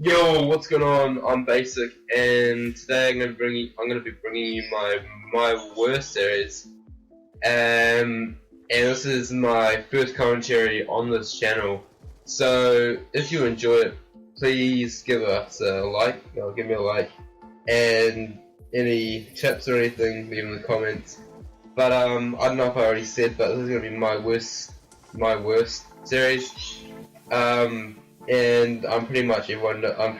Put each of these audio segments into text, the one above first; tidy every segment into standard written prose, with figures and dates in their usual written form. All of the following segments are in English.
Yo, what's going on? I'm Basic, and today I'm gonna be bringing you my worst series. And this is my first commentary on this channel. So if you enjoy it, please give us a like. Give me a like, and any tips or anything, leave in the comments. But I don't know if I already said, but this is gonna be my worst series. And I'm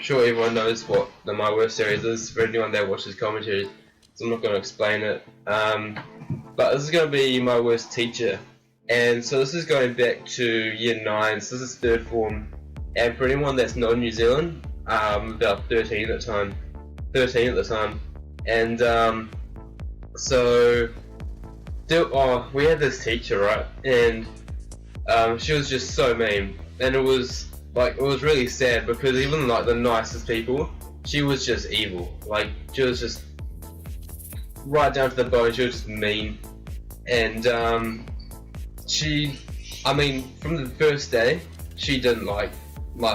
sure everyone knows what my worst series is for anyone that watches commentaries, so I'm not going to explain it. But this is going to be my worst teacher, and so this is going back to year 9, so this is third form, and for anyone that's not in New Zealand, about 13 at the time, and we had this teacher, right, and she was just so mean, and it was really sad because even like the nicest people, she was just evil. Like, she was just right down to the bone. She was just mean, and from the first day, she didn't like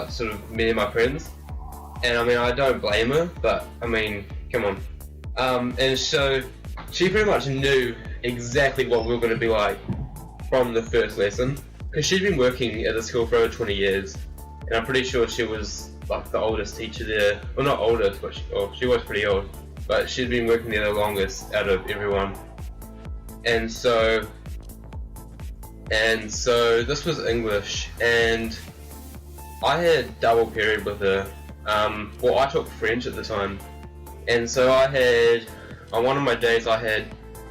sort of me and my friends, and I don't blame her, but come on. And so she pretty much knew exactly what we were going to be like from the first lesson, because she'd been working at the school for over 20 years. And I'm pretty sure she was like the oldest teacher there. Well, not oldest, but she was pretty old. But she'd been working there the longest out of everyone. And so this was English, and I had double period with her. I took French at the time, and so on one of my days I had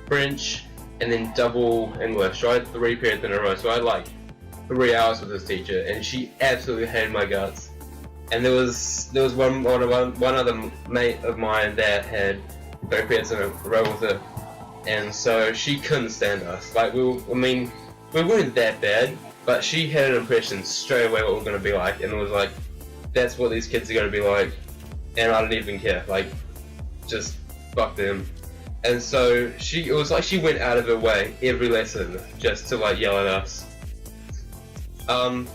French and then double English. So I had 3 periods in a row. So I had like 3 hours with this teacher, and she absolutely hated my guts. And there was one other mate of mine that had 3 periods in a row with her, and so she couldn't stand us. Like, we weren't that bad, but she had an impression straight away what we were going to be like, and it was like, that's what these kids are going to be like, and I didn't even care. Like, just fuck them. And so it was like she went out of her way every lesson just to like yell at us.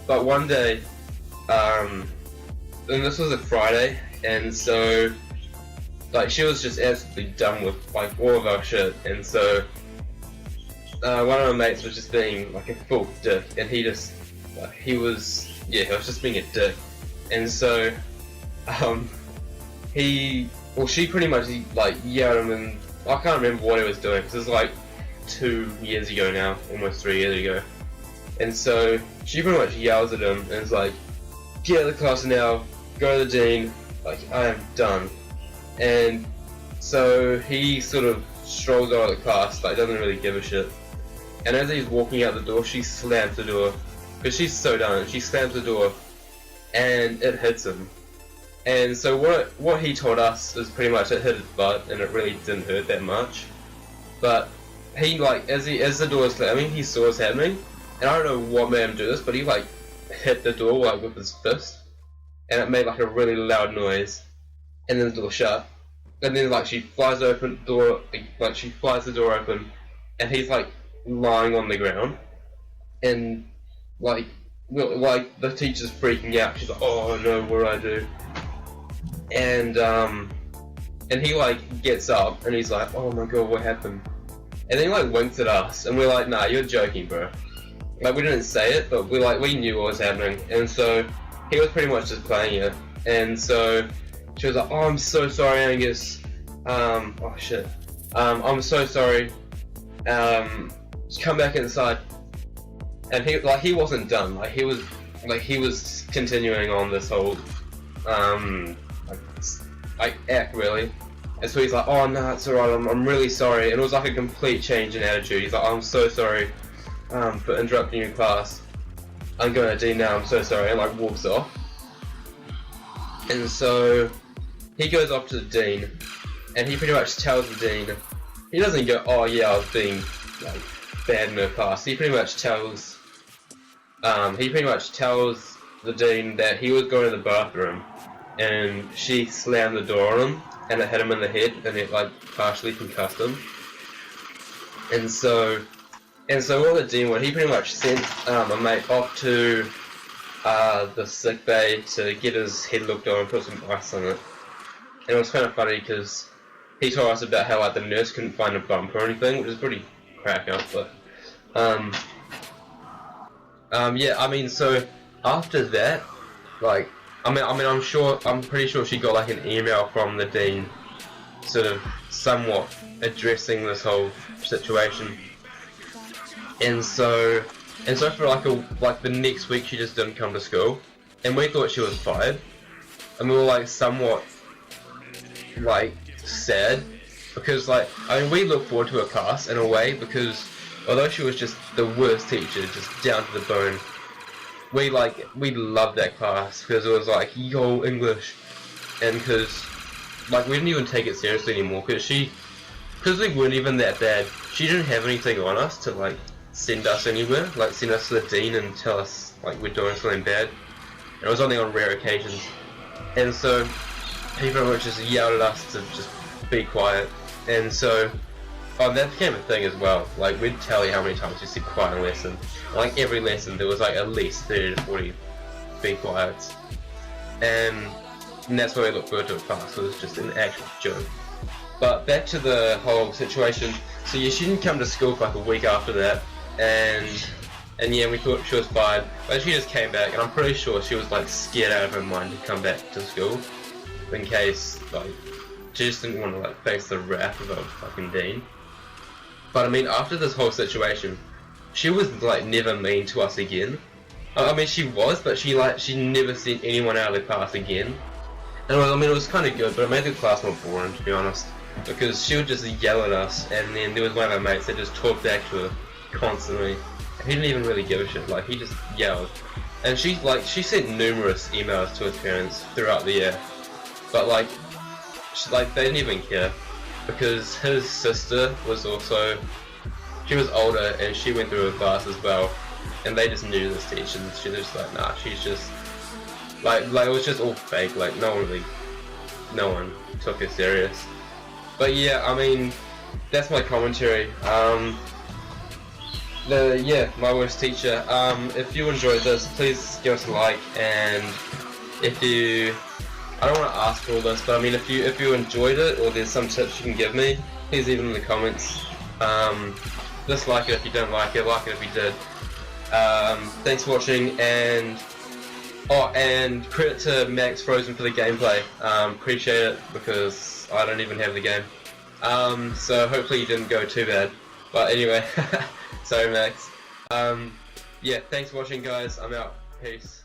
But one day, and this was a Friday, and so like she was just absolutely done with like all of our shit, and so one of my mates was just being like a full dick, and he was just being a dick, and so she pretty much like yelled at him, and I can't remember what he was doing because it was like 2 years ago now, almost 3 years ago. And so she pretty much yells at him and is like, get out of the class now, go to the dean, like, I am done. And so he sort of strolls out of the class, like, doesn't really give a shit. And as he's walking out the door, she slams the door, because she's so done. She slams the door, and it hits him. And so what he told us is pretty much it hit his butt, and it really didn't hurt that much. But he, like, as the door is slamming, he saw what's happening. And I don't know what made him do this, but he like hit the door like with his fist, and it made like a really loud noise, and then the door shut, and then like she flies the door open, and he's like lying on the ground, and like the teacher's freaking out. She's like, oh no, what do I do? And he like gets up, and he's like, oh my god, what happened? And then he like winks at us, and we're like, nah, you're joking, bro. Like, we didn't say it, but we knew what was happening, and so he was pretty much just playing it. And so she was like, oh, I'm so sorry, Angus. I'm so sorry. Just come back inside. And he wasn't done. Like, he was continuing on this whole act, really. And so he's like, oh no, it's alright, I'm really sorry. And it was like a complete change in attitude. He's like, oh, I'm so sorry for interrupting your class. I'm going to D now, I'm so sorry, and like walks off. And so he goes off to the dean, and he pretty much tells the dean, he doesn't go, oh yeah, I was being like bad in her class. He pretty much tells the dean that he was going to the bathroom, and she slammed the door on him, and it hit him in the head, and it like partially concussed him. And so what the dean would, he pretty much sent a mate off to the sick bay to get his head looked on and put some ice on it. And it was kind of funny because he told us about how like the nurse couldn't find a bump or anything, which is pretty crack up. But yeah, I mean, so after that, like, I'm pretty sure she got like an email from the dean, sort of somewhat addressing this whole situation. And so for like the next week, she just didn't come to school, and we thought she was fired, and we were like somewhat like sad because like we look forward to her class in a way because although she was just the worst teacher, just down to the bone, we loved that class because it was like yo English, and because like we didn't even take it seriously anymore because we weren't even that bad. She didn't have anything on us to like send us anywhere, like send us to the dean and tell us like we're doing something bad. And it was only on rare occasions, and so people would just yell at us to just be quiet. And so that became a thing as well. Like we'd tell you how many times we said quiet in lesson. Like every lesson there was like at least 30 to 40 be quiets, and that's why we looked forward to a class. So it was just an actual joke. But back to the whole situation. So yeah, she didn't come to school for like a week after that, and yeah, we thought she was fired, but she just came back, and I'm pretty sure she was like scared out of her mind to come back to school, in case like she just didn't want to like face the wrath of a fucking dean. But I mean, after this whole situation, she was like never mean to us again. I mean, she was, but she never sent anyone out of the class again. And I mean, it was kind of good, but it made the class more boring, to be honest, because she would just yell at us, and then there was one of our mates that just talked back to her constantly. He didn't even really give a shit, like he just yelled. And she sent numerous emails to his parents throughout the year, but like they didn't even care, because his sister was also, she was older and she went through a class as well, and they just knew this teacher, and she was just like, nah, she's just like it was just all fake, like no one took her serious. But yeah, I mean, that's my commentary. My worst teacher. If you enjoyed this, please give us a like, and if you, I don't want to ask for all this, but I mean, if you enjoyed it, or there's some tips you can give me, please leave them in the comments. Dislike it if you don't like it if you did. Thanks for watching, and credit to ItsMaxFreeze for the gameplay. Appreciate it, because I don't even have the game. So hopefully you didn't go too bad. But anyway, sorry Max. Yeah, thanks for watching guys, I'm out. Peace.